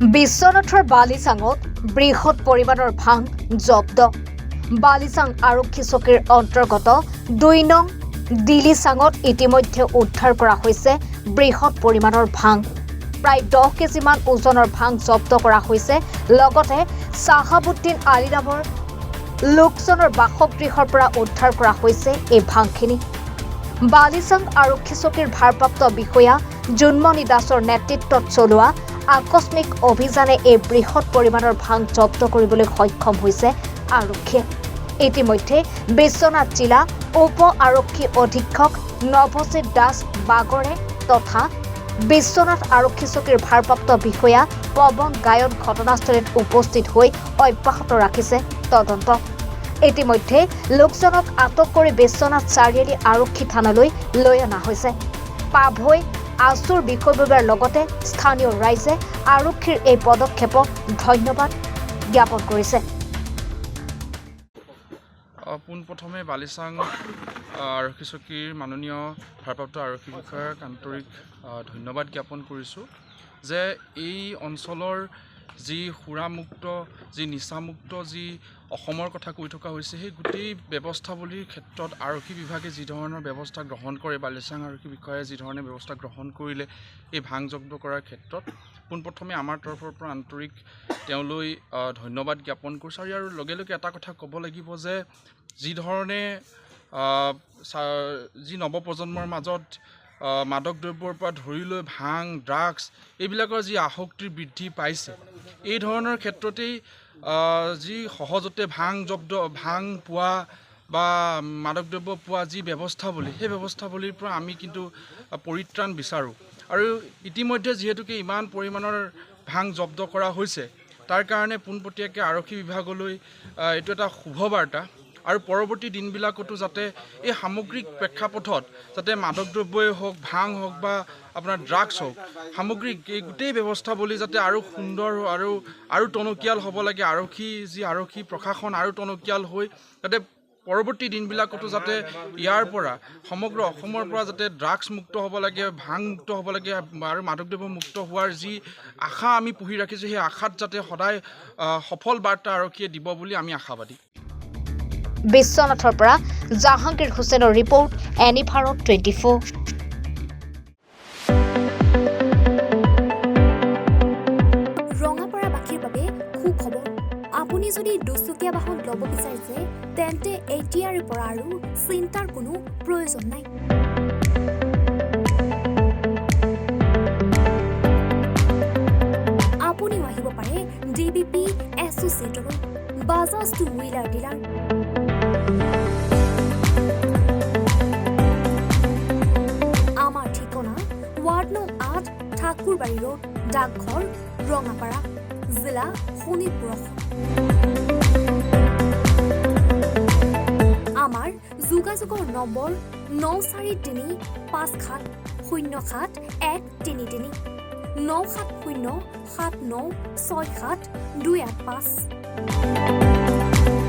বিশ্বনাথৰ বালিচাঙত বৃহৎ পৰিমাণৰ ভাং জব্দ। বালিচাং আৰক্ষী চকীৰ অন্তৰ্গত ২ নং দিলিচাঙত ইতিমধ্যে উদ্ধাৰ কৰা হৈছে বৃহৎ পৰিমাণৰ ভাং। প্ৰায় 10 কেজিমান ওজনৰ ভাং জব্দ কৰা হৈছে। লগতে চাহাবুদ্দিন আলী নামৰ লোকজনৰ বাসগৃহৰ পৰা উদ্ধাৰ কৰা হৈছে এই ভাংখিনি। বালিচাং আৰক্ষী চকীৰ ভাৰপ্ৰাপ্ত বিষয়া জুনমণি দাসৰ নেতৃত্বত চলোৱা আকস্মিক অভিযানে এই বৃহৎ পৰিমাণৰ ভাং জব্দ কৰিবলৈ সক্ষম হৈছে আৰক্ষীয়ে। ইতিমধ্যে বিশ্বনাথ জিলা উপ আৰক্ষী অধীক্ষক নৱজিত দাস বাগৰে তথা বিশ্বনাথ আৰক্ষী চকীৰ ভাৰপ্ৰাপ্ত বিষয়া পৱন গায়ন ঘটনাস্থলীত উপস্থিত হৈ অব্যাহত ৰাখিছে তদন্ত। ইতিমধ্যে লোকজনক আটক কৰি বিশ্বনাথ চাৰিআলি আৰক্ষী থানালৈ লৈ অনা হৈছে। পাভৈ আচুৰ বিষয়ববীয়াৰ লগতে স্থানীয় ৰাইজে আৰক্ষীৰ এই পদক্ষেপক ধন্যবাদ জ্ঞাপন কৰিছে। পোনপ্ৰথমে বালিচাং আৰক্ষী চকীৰ মাননীয় ভাৰপ্ৰাপ্ত আৰক্ষী বিষয়াক আন্তৰিক ধন্যবাদ জ্ঞাপন কৰিছোঁ যে এই অঞ্চলৰ যি সুৰামুক্ত যি নিচামুক্ত যি অসমৰ কথা কৈ থকা হৈছে, সেই গোটেই ব্যৱস্থাৱলীৰ ক্ষেত্ৰত আৰক্ষী বিভাগে যি ধৰণৰ ব্যৱস্থা গ্ৰহণ কৰে, বালিচাং আৰক্ষী বিষয়াই যি ধৰণে ব্যৱস্থা গ্ৰহণ কৰিলে এই ভাং জব্দ কৰাৰ ক্ষেত্ৰত পোনপ্ৰথমে আমাৰ তৰফৰ পৰা আন্তৰিক তেওঁলৈ ধন্যবাদ জ্ঞাপন কৰিছোঁ। আৰু ইয়াৰ লগে লগে এটা কথা ক'ব লাগিব যে যি ধৰণে যি নৱপ্ৰজন্মৰ মাজত মাদক দ্ৰব্যৰ পৰা ধৰি লৈ ভাং, ড্ৰাগছ এইবিলাকৰ যি আসক্তিৰ বৃদ্ধি পাইছে, এই ধৰণৰ ক্ষেত্ৰতেই যি সহজতে ভাং পোৱা বা মাদক দ্ৰব্য পোৱা যি ব্যৱস্থাৱলী, সেই ব্যৱস্থাৱলীৰ পৰা আমি কিন্তু পৰিত্ৰাণ বিচাৰোঁ। আৰু ইতিমধ্যে যিহেতুকে ইমান পৰিমাণৰ ভাং জব্দ কৰা হৈছে, তাৰ কাৰণে পোনপটীয়াকৈ আৰক্ষী বিভাগলৈ এইটো এটা শুভবাৰ্তা। আৰু পৰৱৰ্তী দিনবিলাকতো যাতে এই সামগ্ৰিক প্ৰেক্ষাপটত যাতে মাদক দ্ৰব্যই হওক, ভাং হওক বা আপোনাৰ ড্ৰাগছ হওক, সামগ্ৰিক এই গোটেই ব্যৱস্থাৱলী যাতে আৰু সুন্দৰ আৰু টনকিয়াল হ'ব লাগে। আৰক্ষী প্ৰশাসন আৰু টনকিয়াল হৈ যাতে পৰৱৰ্তী দিনবিলাকতো যাতে ইয়াৰ পৰা সমগ্ৰ অসমৰ পৰা যাতে ড্ৰাগছ মুক্ত হ'ব লাগে, ভাং মুক্ত হ'ব লাগে আৰু মাদক দ্ৰব্য মুক্ত হোৱাৰ যি আশা আমি পুহি ৰাখিছোঁ, সেই আশাত যাতে সদায় সফল বাৰ্তা আৰক্ষীয়ে দিব বুলি আমি আশাবাদী। বিশ্বনাথৰ পৰা জাহাংগীৰ হুছেইনৰ ৰিপৰ্ট, এনি ভাৰত 24। ৰঙাপাৰাবাসীৰ বাবে সুখবৰ। আপুনি যদি দুচকীয়া বাহন ল'ব বিচাৰিছে তেন্তে এতিয়াৰে পৰা আৰু চিন্তাৰ কোনো প্ৰয়োজন নাই। আপুনিও আহিব পাৰে DBP এছ'চিয়েটলৈ, বাজাজ টু হুইলাৰ ডিলাৰ। আমাৰ ঠিকনা ৱাৰ্ড নং 8, ঠাকুৰবাৰী ৰোড, ডাকঘৰ, ৰঙাপাৰা, জিলা শোণিতপুৰ। আমাৰ যোগাযোগৰ নম্বৰ 9435707133 9707967285285।